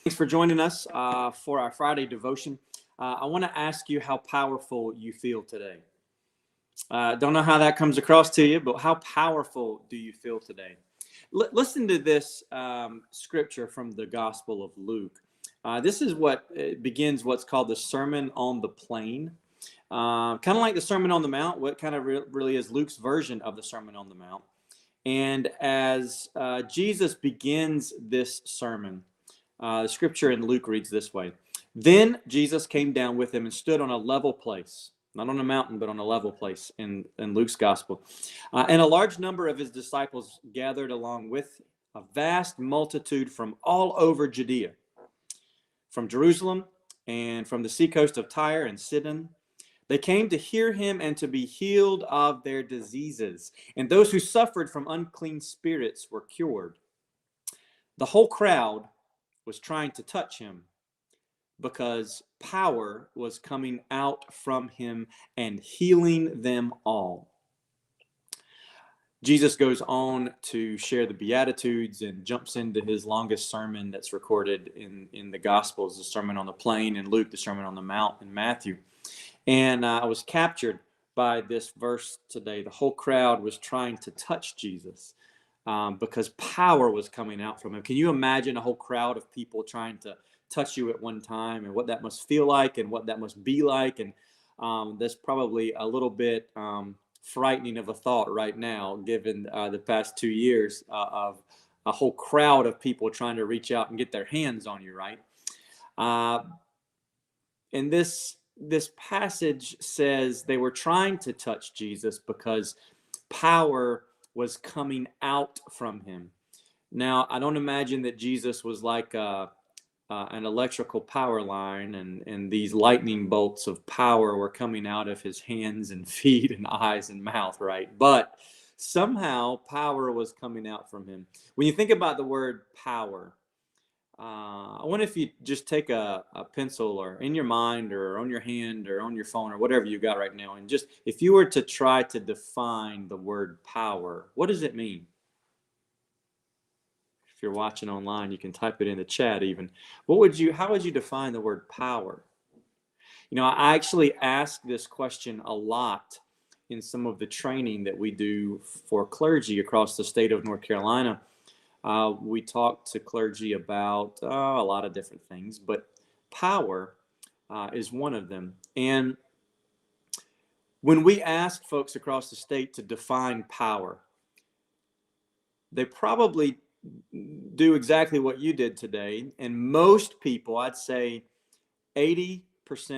Thanks for joining us for our Friday devotion. I want to ask you how powerful you feel today. Don't know how that comes across to you, but how powerful do you feel today? Listen to this scripture from the Gospel of Luke. This is what begins what's called the Sermon on the Plain. Kind of like the Sermon on the Mount, what kind of really is Luke's version of the Sermon on the Mount. And as Jesus begins this sermon, the scripture in Luke reads this way. Then Jesus came down with him and stood on a level place, not on a mountain, but on a level place in Luke's gospel. And a large number of his disciples gathered along with a vast multitude from all over Judea, from Jerusalem and from the seacoast of Tyre and Sidon. They came to hear him and to be healed of their diseases. And those who suffered from unclean spirits were cured. The whole crowd was trying to touch him because power was coming out from him and healing them all. Jesus goes on to share the Beatitudes and jumps into his longest sermon that's recorded in the Gospels, the Sermon on the Plain in Luke, the Sermon on the Mount in Matthew. And I was captured by this verse today. The whole crowd was trying to touch Jesus because power was coming out from him. Can you imagine a whole crowd of people trying to touch you at one time, and what that must feel like and what that must be like? And that's probably a little bit frightening of a thought right now, given the past 2 years of a whole crowd of people trying to reach out and get their hands on you, right? And this passage says they were trying to touch Jesus because power was coming out from him. Now, I don't imagine that Jesus was like an electrical power line and these lightning bolts of power were coming out of his hands and feet and eyes and mouth, right? But somehow power was coming out from him. When you think about the word power, I wonder if you just take a pencil or in your mind or on your hand or on your phone or whatever you got right now, and just if you were to try to define the word power, what does it mean? If you're watching online, you can type it in the chat even. How would you define the word power? You know, I actually ask this question a lot in some of the training that we do for clergy across the state of North Carolina. We talk to clergy about a lot of different things, but power is one of them. And when we ask folks across the state to define power, they probably do exactly what you did today. And most people, I'd say 80%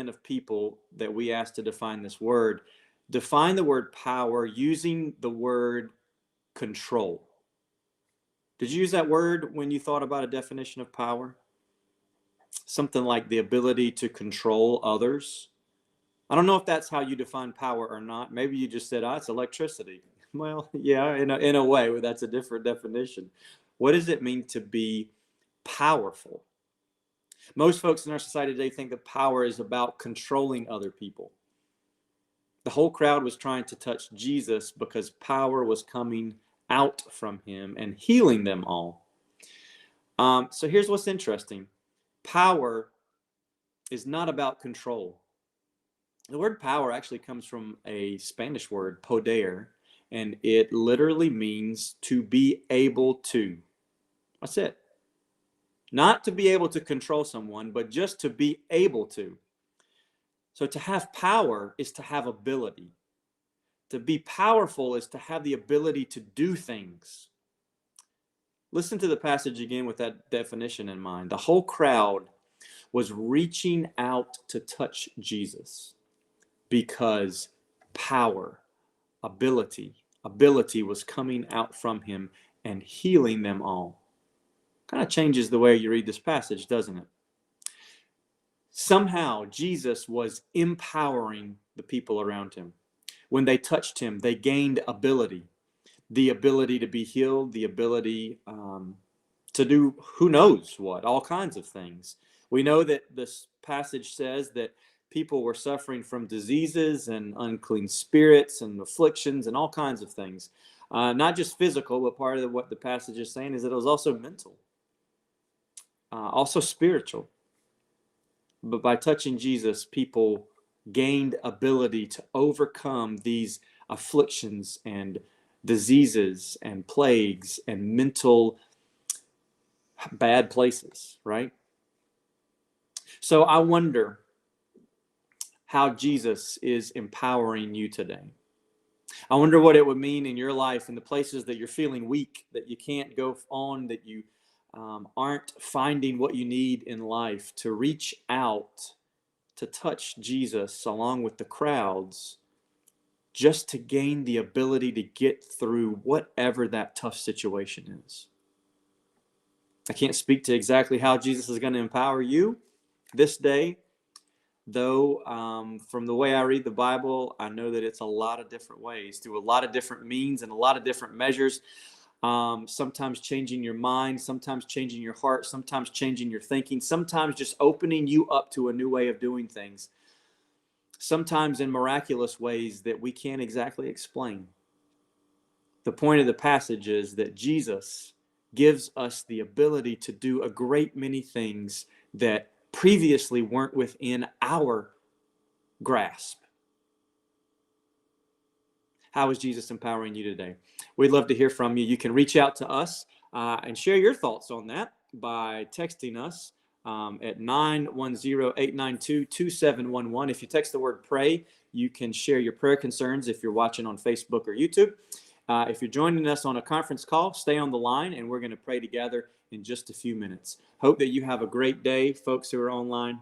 of people that we ask to define this word, define the word power using the word control. Did you use that word when you thought about a definition of power? Something like the ability to control others. I don't know if that's how you define power or not. Maybe you just said, it's electricity. Well, yeah, in a way, that's a different definition. What does it mean to be powerful? Most folks in our society today think that power is about controlling other people. The whole crowd was trying to touch Jesus because power was coming out from him and healing them all. So here's what's interesting. Power is not about control. The word power actually comes from a Spanish word, poder, and it literally means to be able to. That's it. Not to be able to control someone, but just to be able to. So to have power is to have ability. To be powerful is to have the ability to do things. Listen to the passage again with that definition in mind. The whole crowd was reaching out to touch Jesus because power, ability was coming out from him and healing them all. Kind of changes the way you read this passage, doesn't it? Somehow Jesus was empowering the people around him. When they touched him, they gained ability. The ability to be healed, the ability to do who knows what, all kinds of things. We know that this passage says that people were suffering from diseases and unclean spirits and afflictions and all kinds of things. Not just physical, but part of what the passage is saying is that it was also mental. also spiritual. But by touching Jesus, people gained ability to overcome these afflictions and diseases and plagues and mental bad places, right? So I wonder how Jesus is empowering you today. I wonder what it would mean in your life, in the places that you're feeling weak, that you can't go on, that you aren't finding what you need in life, to reach out to touch Jesus along with the crowds, just to gain the ability to get through whatever that tough situation is. I can't speak to exactly how Jesus is going to empower you this day, though from the way I read the Bible, I know that it's a lot of different ways, through a lot of different means and a lot of different measures. Sometimes changing your mind, sometimes changing your heart, sometimes changing your thinking, sometimes just opening you up to a new way of doing things, sometimes in miraculous ways that we can't exactly explain. The point of the passage is that Jesus gives us the ability to do a great many things that previously weren't within our grasp. How is Jesus empowering you today? We'd love to hear from you. You can reach out to us and share your thoughts on that by texting us at 910-892-2711. If you text the word pray, you can share your prayer concerns if you're watching on Facebook or YouTube. If you're joining us on a conference call, stay on the line and we're going to pray together in just a few minutes. Hope that you have a great day, folks who are online.